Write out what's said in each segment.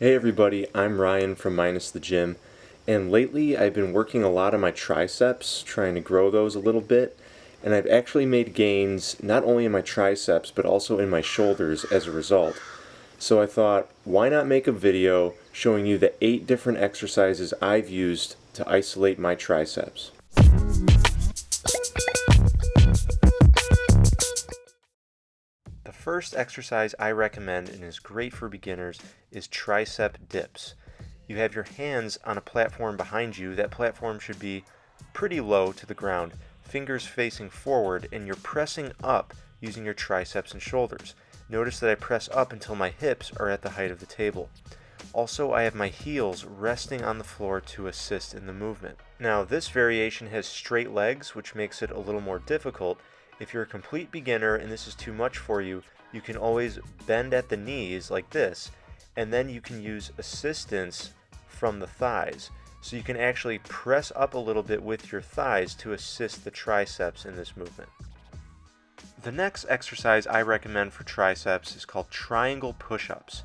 Hey everybody, I'm Ryan from Minus the Gym, and lately I've been working a lot on my triceps, trying to grow those a little bit, and I've actually made gains not only in my triceps but also in my shoulders as a result. So I thought, why not make a video showing you the 8 different exercises I've used to isolate my triceps. The first exercise I recommend and is great for beginners is tricep dips. You have your hands on a platform behind you. That platform should be pretty low to the ground, fingers facing forward, and you're pressing up using your triceps and shoulders. Notice that I press up until my hips are at the height of the table. Also, I have my heels resting on the floor to assist in the movement. Now, this variation has straight legs, which makes it a little more difficult. If you're a complete beginner and this is too much for you, you can always bend at the knees like this, and then you can use assistance from the thighs. So you can actually press up a little bit with your thighs to assist the triceps in this movement. The next exercise I recommend for triceps is called triangle push-ups.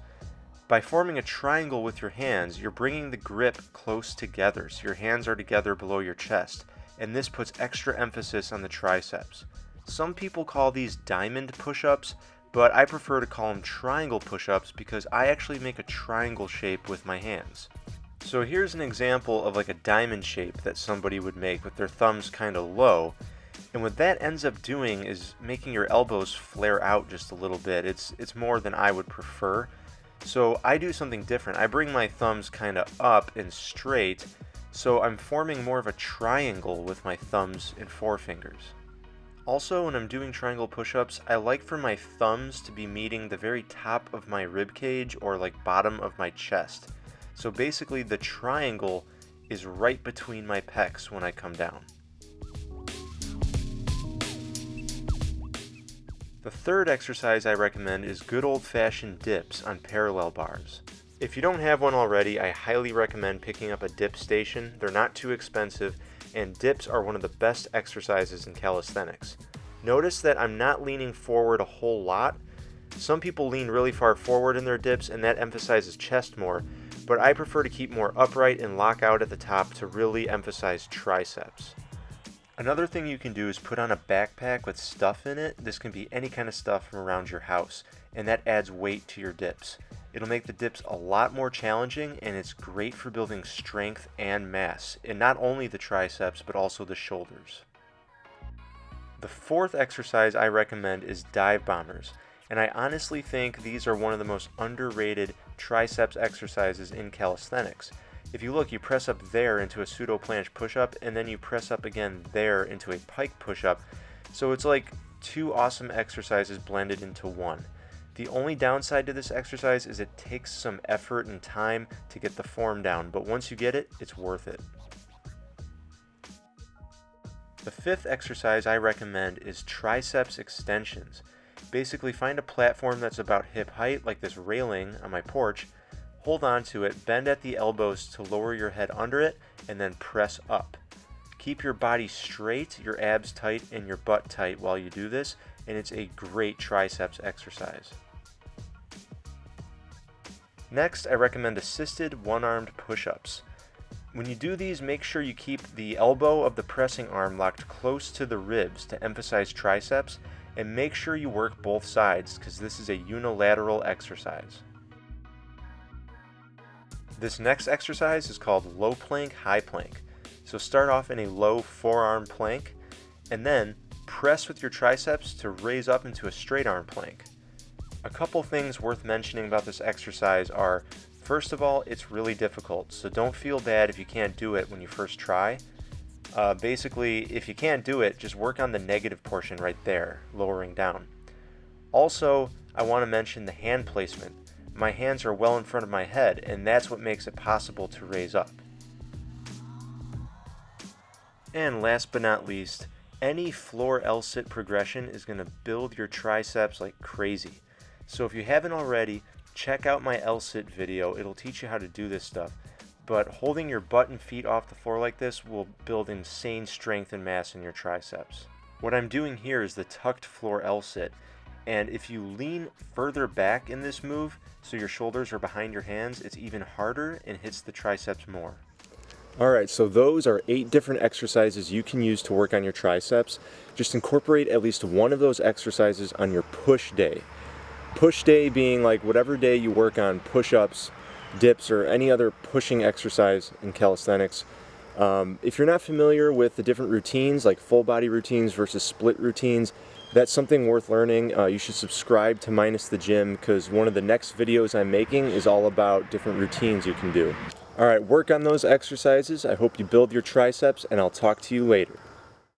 By forming a triangle with your hands, you're bringing the grip close together, so your hands are together below your chest, and this puts extra emphasis on the triceps. Some people call these diamond push-ups, but I prefer to call them triangle push-ups because I actually make a triangle shape with my hands. So here's an example of like a diamond shape that somebody would make with their thumbs kind of low, and what that ends up doing is making your elbows flare out just a little bit. It's more than I would prefer. So I do something different. I bring my thumbs kind of up and straight, so I'm forming more of a triangle with my thumbs and forefingers. Also, when I'm doing triangle push-ups, I like for my thumbs to be meeting the very top of my rib cage or like bottom of my chest. So basically the triangle is right between my pecs when I come down. The third exercise I recommend is good old-fashioned dips on parallel bars. If you don't have one already, I highly recommend picking up a dip station. They're not too expensive, and dips are one of the best exercises in calisthenics. Notice that I'm not leaning forward a whole lot. Some people lean really far forward in their dips, and that emphasizes chest more, but I prefer to keep more upright and lock out at the top to really emphasize triceps. Another thing you can do is put on a backpack with stuff in it. This can be any kind of stuff from around your house, and that adds weight to your dips. It'll make the dips a lot more challenging, and it's great for building strength and mass, in not only the triceps, but also the shoulders. The fourth exercise I recommend is Divebombers, and I honestly think these are one of the most underrated triceps exercises in calisthenics. If you look, you press up there into a pseudo planche push-up, and then you press up again there into a pike push-up, so it's like two awesome exercises blended into one. The only downside to this exercise is it takes some effort and time to get the form down, but once you get it, it's worth it. The fifth exercise I recommend is Triceps Extensions. Basically, find a platform that's about hip height, like this railing on my porch, hold on to it, bend at the elbows to lower your head under it, and then press up. Keep your body straight, your abs tight, and your butt tight while you do this, and it's a great triceps exercise. Next, I recommend assisted one-armed push-ups. When you do these, make sure you keep the elbow of the pressing arm locked close to the ribs to emphasize triceps, and make sure you work both sides because this is a unilateral exercise. This next exercise is called low plank, high plank. So start off in a low forearm plank, and then press with your triceps to raise up into a straight arm plank. A couple things worth mentioning about this exercise are, first of all, it's really difficult, so don't feel bad if you can't do it when you first try. Basically, if you can't do it, just work on the negative portion right there, lowering down. Also, I want to mention the hand placement. My hands are well in front of my head, and that's what makes it possible to raise up. And last but not least, any floor Lsit progression is going to build your triceps like crazy. So if you haven't already, check out my Lsit video. It'll teach you how to do this stuff. But holding your butt and feet off the floor like this will build insane strength and mass in your triceps. What I'm doing here is the tucked floor Lsit, And if you lean further back in this move, so your shoulders are behind your hands, it's even harder and hits the triceps more. All right, so those are 8 different exercises you can use to work on your triceps. Just incorporate at least one of those exercises on your push day. Push day being like whatever day you work on push-ups, dips, or any other pushing exercise in calisthenics. If you're not familiar with the different routines, like full body routines versus split routines, that's something worth learning. You should subscribe to Minus the Gym, because one of the next videos I'm making is all about different routines you can do. All right, work on those exercises. I hope you build your triceps, and I'll talk to you later.